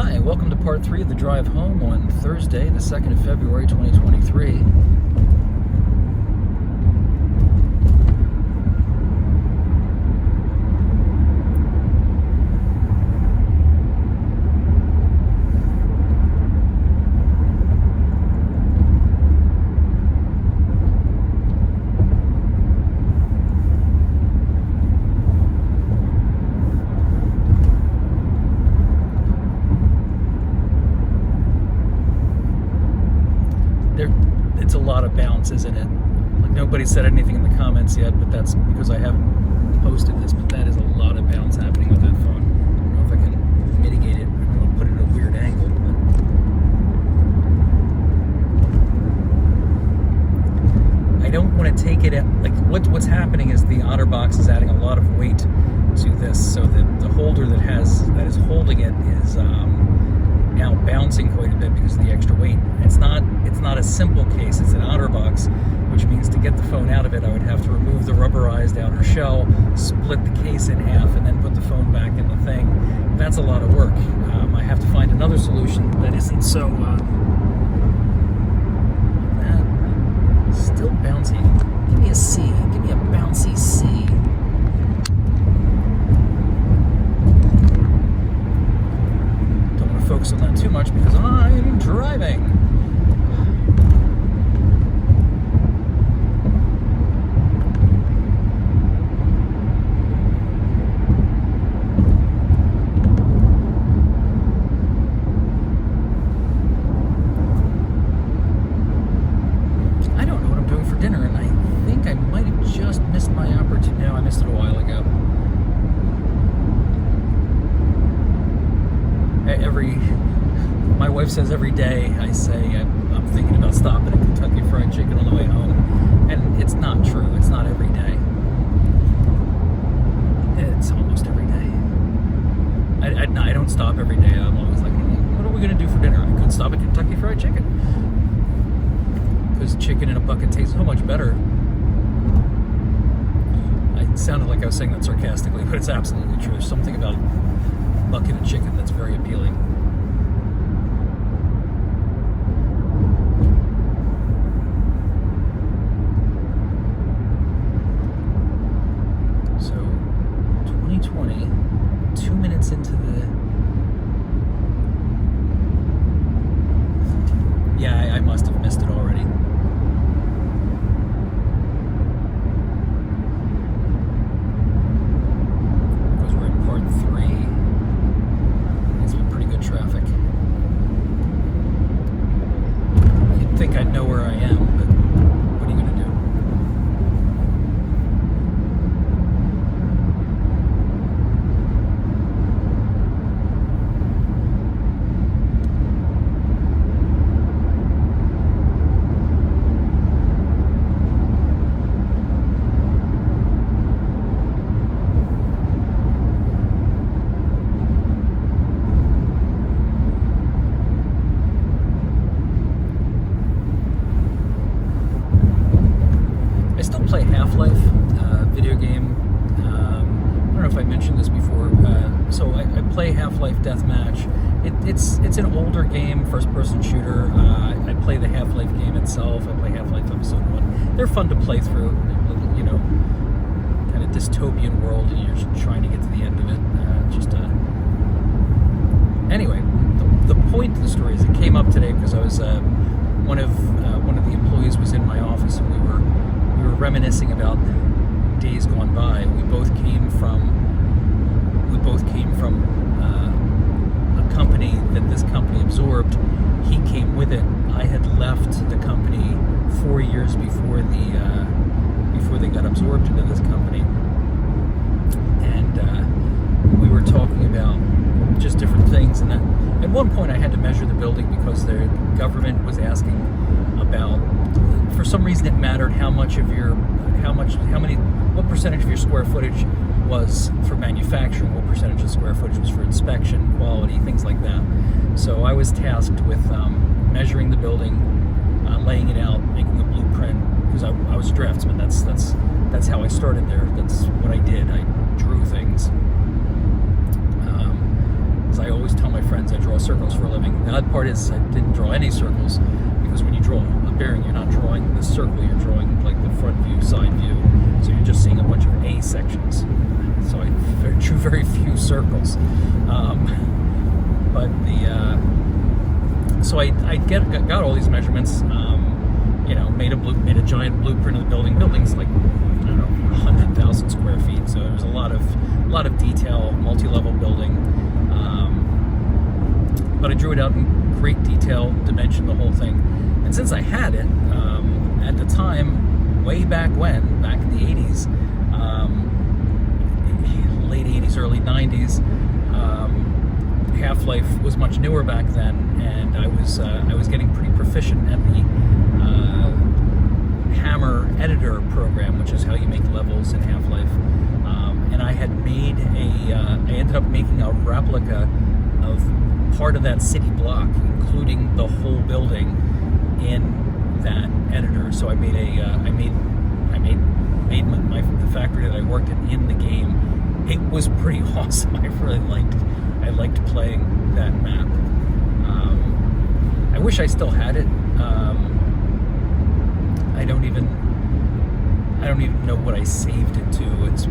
Hi, welcome to part 3 of the drive home on Thursday, the 2nd of February, 2023. It's a lot of bounce, isn't it? Like, nobody said anything in the comments yet, but that's because I haven't posted this, but that is a lot of bounce happening with that phone. I don't know if I can mitigate it. I don't know, put it at a weird angle, but I don't want to take it at, like, what's happening is the OtterBox is adding a lot of weight to this, so that the holder that is holding it is now bouncing quite a bit because of the extra weight. It's not a simple case. It's an OtterBox, which means to get the phone out of it, I would have to remove the rubberized outer shell, split the case in half, and then put the phone back in the thing. That's a lot of work. I have to find another solution that isn't so still bouncy. Give me a C. Give me a bouncy C. Focus on that too much because I'm driving. I don't know what I'm doing for dinner, and I think I might have just missed my opportunity. No, I missed it a while ago. My wife says every day I say I'm thinking about stopping at Kentucky Fried Chicken on the way home, and it's not true. It's not every day. It's almost every day. I don't stop every day. I'm always like, what are we going to do for dinner? I could stop at Kentucky Fried Chicken because chicken in a bucket tastes so much better. It sounded like I was saying that sarcastically, but it's absolutely true. There's something about a bucket of chicken that's very appealing. So, 2020, 2 minutes into the... Yeah, I must have missed it already. Because we're in part 3. It's been pretty good traffic. You'd think I'd know where I am, but what are you going to do? Play Half-Life video game. I don't know if I mentioned this before. So I play Half-Life Deathmatch. It's an older game, first-person shooter. I play the Half-Life game itself. I play Half-Life Episode 1. They're fun to play through. You know, kind of dystopian world, and you're just trying to get to the end of it. Anyway, the point of the story is it came up today because I was one of the employees was in my office, and we were reminiscing about days gone by. We both came from a company that this company absorbed. He came with it. I had left the company 4 years before they got absorbed into this company, and we were talking about just different things. And at one point, I had to measure the building because the government was asking about. For some reason, it mattered what percentage of your square footage was for manufacturing, what percentage of square footage was for inspection, quality, things like that. So I was tasked with measuring the building, laying it out, making a blueprint, because I was a draftsman. That's how I started there. That's what I did. I drew things. As I always tell my friends, I draw draw circles for a living. The odd part is I didn't draw any circles, because when you draw a bearing, you're not drawing the circle, you're drawing like the front view, side view, so you're just seeing a bunch of A sections. So I drew very few circles. But so I got all these measurements, made a giant blueprint of the building. Building's like, I don't know, 100,000 square feet, so there was a lot of detail, multi-level building. But I drew it out in great detail, dimensioned the whole thing. And since I had it, at the time, way back when, back in the 80s, late 80s, early 90s, Half-Life was much newer back then, and I was getting pretty proficient at the Hammer editor program, which is how you make levels in Half-Life. And I had made I ended up making a replica of part of that city block, including the whole building, in that editor. So I made the factory that I worked in the game. It was pretty awesome. I liked playing that map. I wish I still had it. I don't even know what I saved it to. It's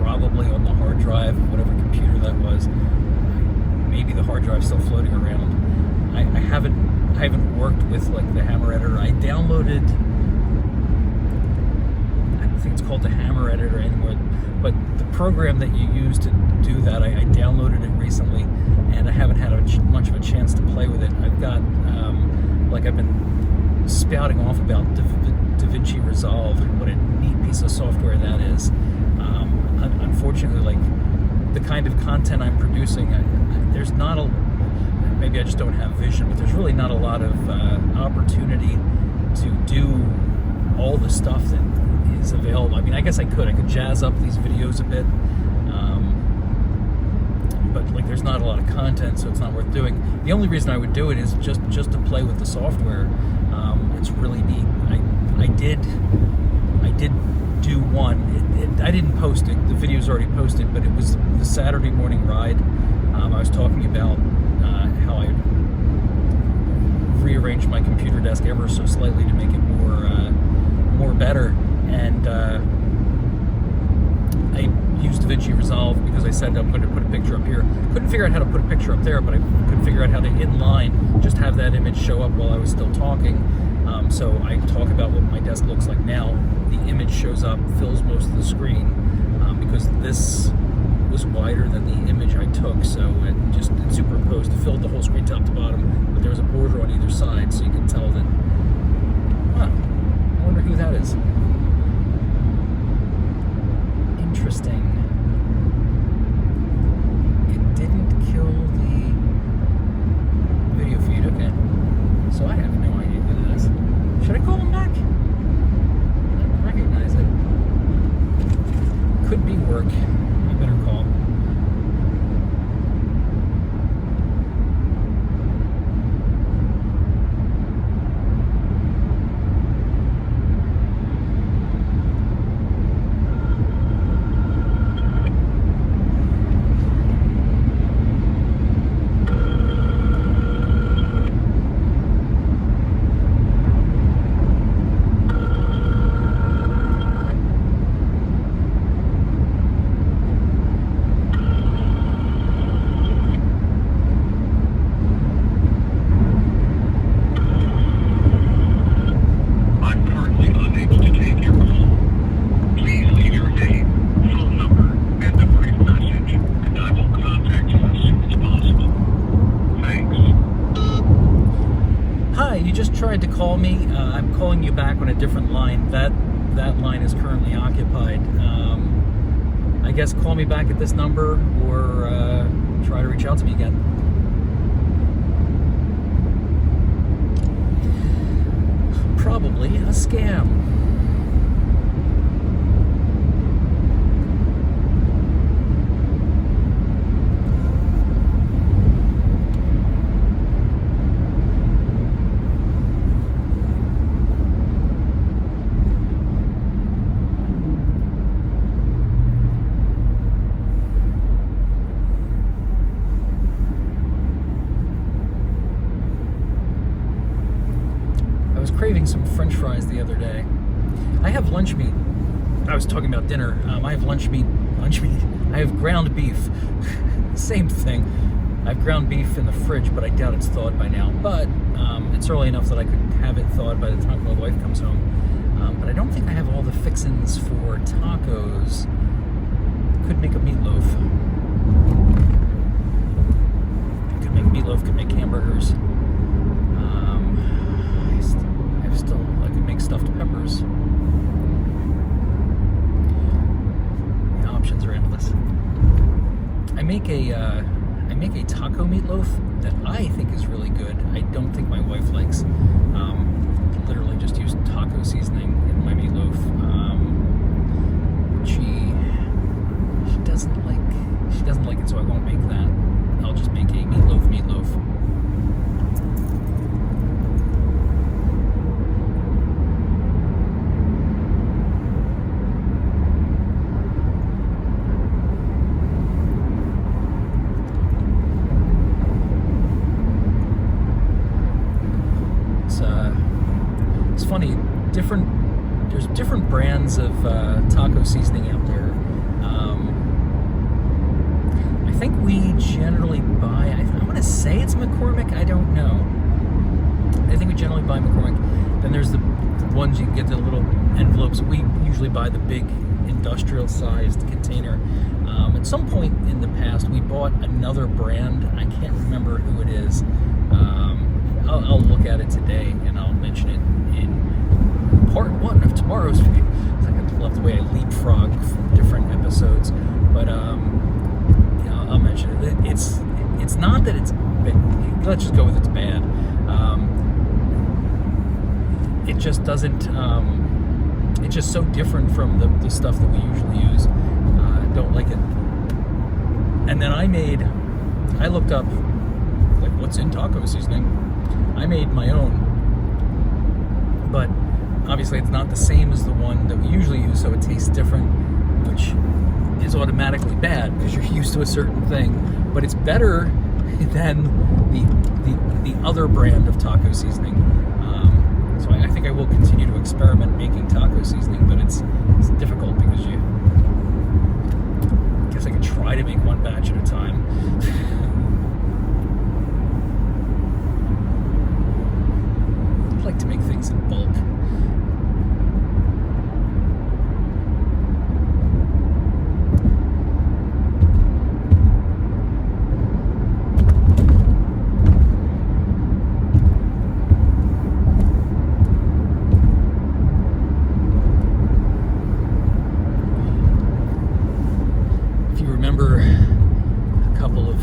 probably on the hard drive, whatever computer that was. Maybe the hard drive's still floating around. I haven't worked with like the Hammer editor. I downloaded, I don't think it's called the Hammer editor anymore, but the program that you use to do that, I downloaded it recently, and I haven't had much of a chance to play with it. I've got, I've been spouting off about DaVinci Resolve, what a neat piece of software that is. Unfortunately, like the kind of content I'm producing, there's not maybe I just don't have vision, but there's really not a lot of opportunity to do all the stuff that is available. I mean, I guess I could jazz up these videos a bit, but like there's not a lot of content, so it's not worth doing. The only reason I would do it is just to play with the software. It's really neat. I did do one. I didn't post it. The video's already posted, but it was the Saturday morning ride. I was talking about how I rearranged my computer desk ever so slightly to make it more better, and I used DaVinci Resolve because I said I'm going to put a picture up here. Couldn't figure out how to put a picture up there, but I couldn't figure out how to inline just have that image show up while I was still talking. So I talk about what my desk looks like now. The image shows up, fills most of the screen, because this was wider than the image I took, so it just superimposed, filled the whole screen top to bottom, but there was a border on either side, so you can tell that, I wonder who that is. Interesting. It didn't kill the video feed, okay. So I have no idea who that is. Should I call him back? I don't recognize it. Could be work. I better call. Tried to call me. I'm calling you back on a different line. That line is currently occupied. I guess call me back at this number, or try to reach out to me again. Probably a scam. French fries the other day. I have lunch meat. I was talking about dinner. I have lunch meat. I have ground beef. Same thing. I have ground beef in the fridge, but I doubt it's thawed by now. But it's early enough that I could have it thawed by the time my wife comes home. But I don't think I have all the fixins for tacos. Could make a meatloaf. Could make meatloaf. Could make hamburgers. I could make stuffed peppers. The options are endless. I make a taco meatloaf that I think is really good. I don't think my wife likes. Literally just use taco seasoning in my meatloaf. She doesn't like it, so I won't make that. I'll just make a meatloaf. It's funny, there's different brands of taco seasoning out there. I think we generally buy, I want to say it's McCormick, I don't know. I think we generally buy McCormick. Then there's the ones you can get the little envelopes. We usually buy the big industrial sized container. At some point in the past, we bought another brand. I can't remember who it is. I'll look at it today and I'll mention it in part 1 of tomorrow's video. I love the way I leapfrog from different episodes, but I'll mention it. It's not that it's bad. Let's just go with it's bad. It just doesn't. It's just so different from the stuff that we usually use. I don't like it. And then I looked up like what's in taco seasoning. I made my own, but obviously it's not the same as the one that we usually use, so it tastes different, which is automatically bad because you're used to a certain thing. But it's better than the other brand of taco seasoning. So I think I will continue to experiment making taco seasoning, but it's difficult because I guess I could try to make one batch at a time. I like to make things in bulk. If you remember a couple of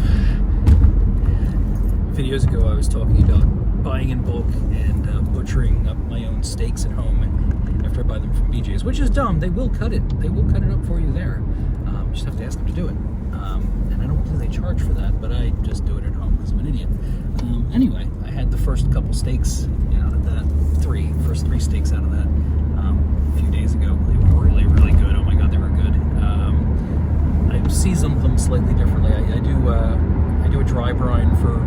videos ago, I was talking about buying in bulk and butchering up my own steaks at home after I buy them from BJ's, which is dumb. They will cut it. They will cut it up for you there. You just have to ask them to do it. And I don't think they charge for that, but I just do it at home because I'm an idiot. Anyway, I had the first couple steaks out of that. First three steaks out of that a few days ago. They were really, really good. Oh my God, they were good. I seasoned them slightly differently. I do a dry brine for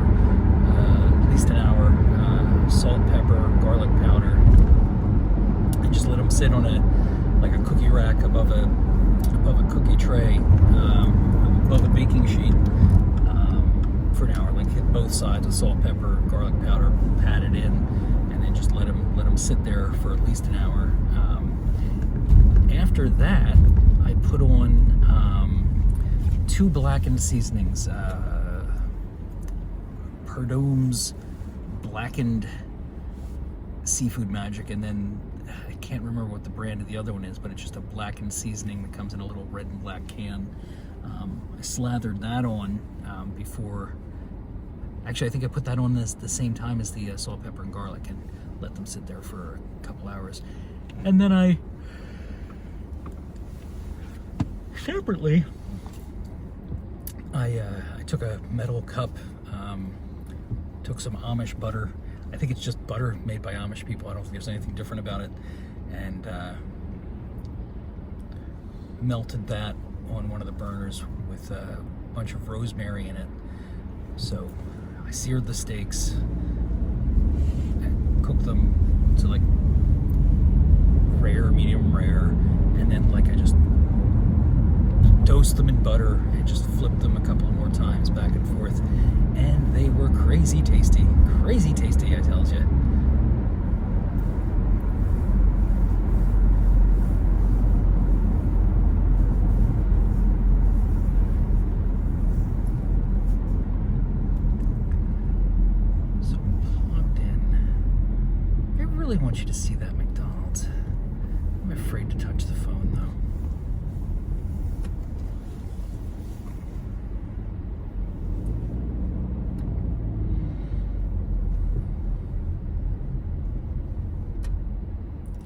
at least an hour. Salt, pepper, garlic powder, and just let them sit on a cookie rack above a cookie tray, above a baking sheet for an hour. Like hit both sides with salt, pepper, garlic powder, pat it in, and then just let them sit there for at least an hour. After that, I put on 2 blackened seasonings. Perdome's blackened seafood magic, and then I can't remember what the brand of the other one is, but it's just a blackened seasoning that comes in a little red and black can. I slathered that on before. Actually, I think I put that on the same time as the salt, pepper, and garlic, and let them sit there for a couple hours. And then I separately I took a metal cup, took some Amish butter. I think it's just butter made by Amish people. I don't think there's anything different about it. And melted that on one of the burners with a bunch of rosemary in it. So I seared the steaks and cooked them to like rare, medium rare, and then like I just dosed them in butter and just flipped them a couple more times back and forth, and they were crazy tasty, I tells you. So plugged in. I really want you to see that McDonald's. I'm afraid to touch the phone though.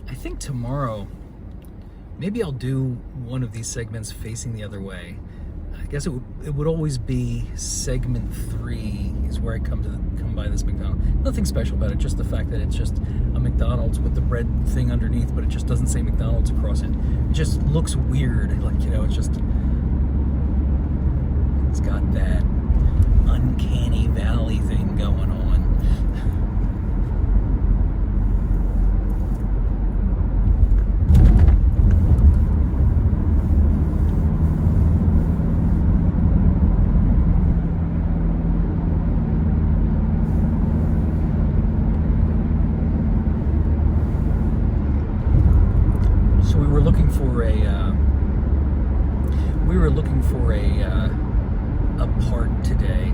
I think tomorrow, maybe I'll do one of these segments facing the other way. I guess it would always be segment 3 is where I come by this McDonald's. Nothing special about it, just the fact that it's just a McDonald's with the bread thing underneath, but it just doesn't say McDonald's across it. It just looks weird, like, you know, it's got that uncanny valley thing going on. We were looking for a part today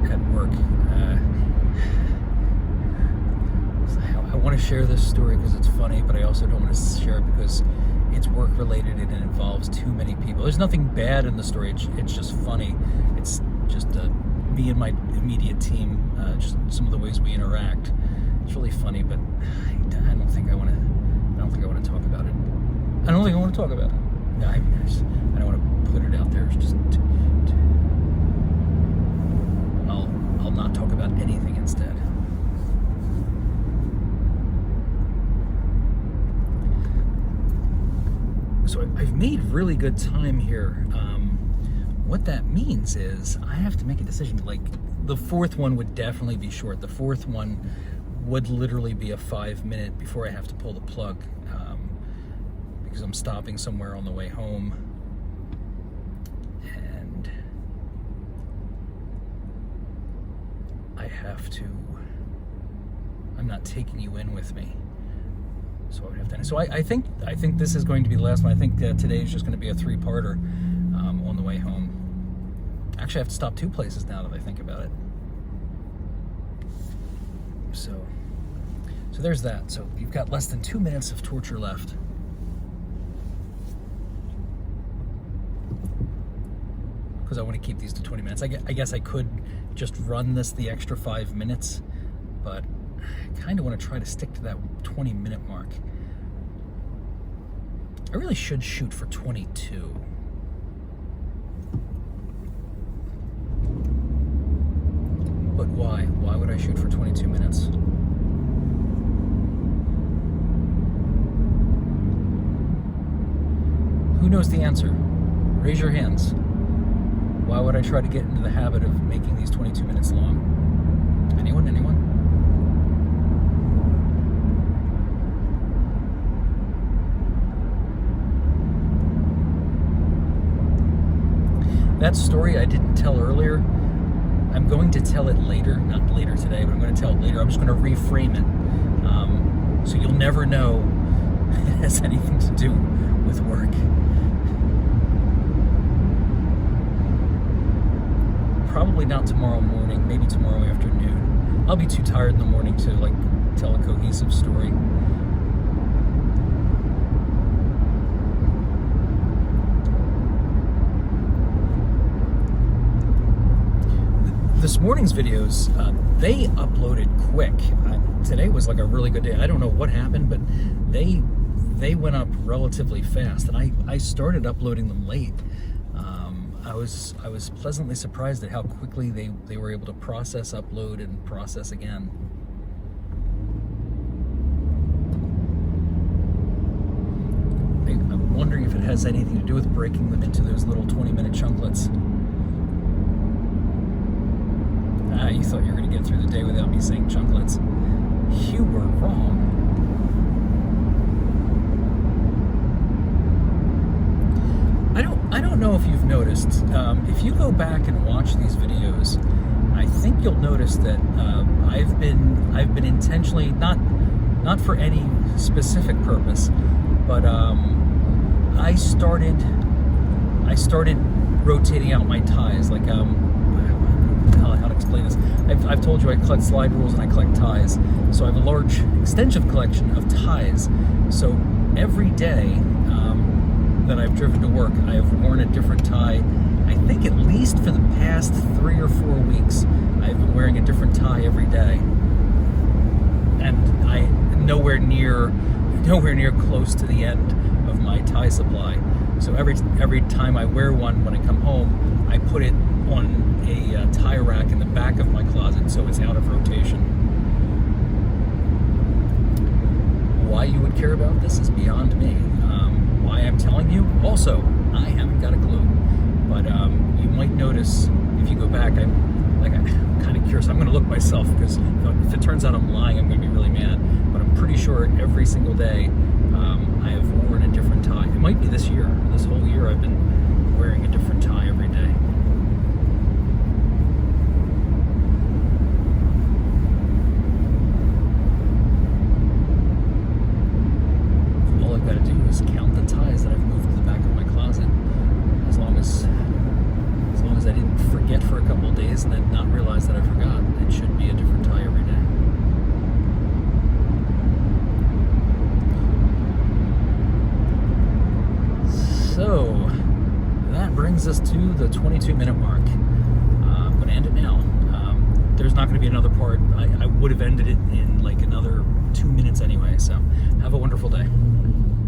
at work. I want to share this story because it's funny, but I also don't want to share it because it's work related and it involves too many people. There's nothing bad in the story. It's just funny. It's just me and my immediate team. Just some of the ways we interact. It's really funny, but I don't think I want to talk about it. I don't think I want to talk about it. No, I don't want to put it out there. It's just I'll not talk about anything instead. So I've made really good time here. What that means is I have to make a decision. Like the fourth one would definitely be short. The fourth one would literally be a 5-minute before I have to pull the plug. Because I'm stopping somewhere on the way home, and I'm not taking you in with me, so I would have to. So I think this is going to be the last one. I think today is just going to be a 3-parter on the way home. Actually, I have to stop 2 places now that I think about it. So there's that. So you've got less than 2 minutes of torture left. Because I want to keep these to 20 minutes. I guess I could just run this the extra 5 minutes, but I kind of want to try to stick to that 20-minute mark. I really should shoot for 22. But why? Why would I shoot for 22 minutes? Who knows the answer? Raise your hands. Why would I try to get into the habit of making these 22 minutes long? Anyone? That story I didn't tell earlier, I'm going to tell it later. Not later today, but I'm going to tell it later. I'm just going to reframe it. So you'll never know it has anything to do with work. Probably not tomorrow morning, maybe tomorrow afternoon. I'll be too tired in the morning to like tell a cohesive story. This morning's videos, they uploaded quick. Today was like a really good day. I don't know what happened, but they went up relatively fast, and I started uploading them late. I was pleasantly surprised at how quickly they were able to process, upload, and process again. I'm wondering if it has anything to do with breaking them into those little 20-minute chunklets. You thought you were going to get through the day without me saying chunklets. You were wrong. don't know if you've noticed, if you go back and watch these videos, I think you'll notice that I've been intentionally, not for any specific purpose, but I started rotating out my ties. Like how to explain this? I've told you I collect slide rules and I collect ties, so I have a large extensive collection of ties. So every day that I've driven to work, I have worn a different tie. I think at least for the past 3 or 4 weeks, I've been wearing a different tie every day, and I'm nowhere near close to the end of my tie supply. So every time I wear one when I come home, I put it on a tie rack in the back of my closet, so it's out of rotation. Why you would care about this is beyond me. Why I'm telling you, also, I haven't got a clue. But you might notice if you go back, I'm kind of curious. I'm going to look myself, because if it turns out I'm lying, I'm going to be really mad. But I'm pretty sure every single day I have worn a different tie. It might be this year. This whole year I've been wearing a different tie every day. All I've got to do is count the ties that I've moved to the back of my closet. As long as I didn't forget for a couple of days and then not realize that I forgot, it should be a different tie every day. So that brings us to the 22-minute mark. I'm going to end it now. There's not going to be another part. I would have ended it in like another 2 minutes anyway. So have a wonderful day.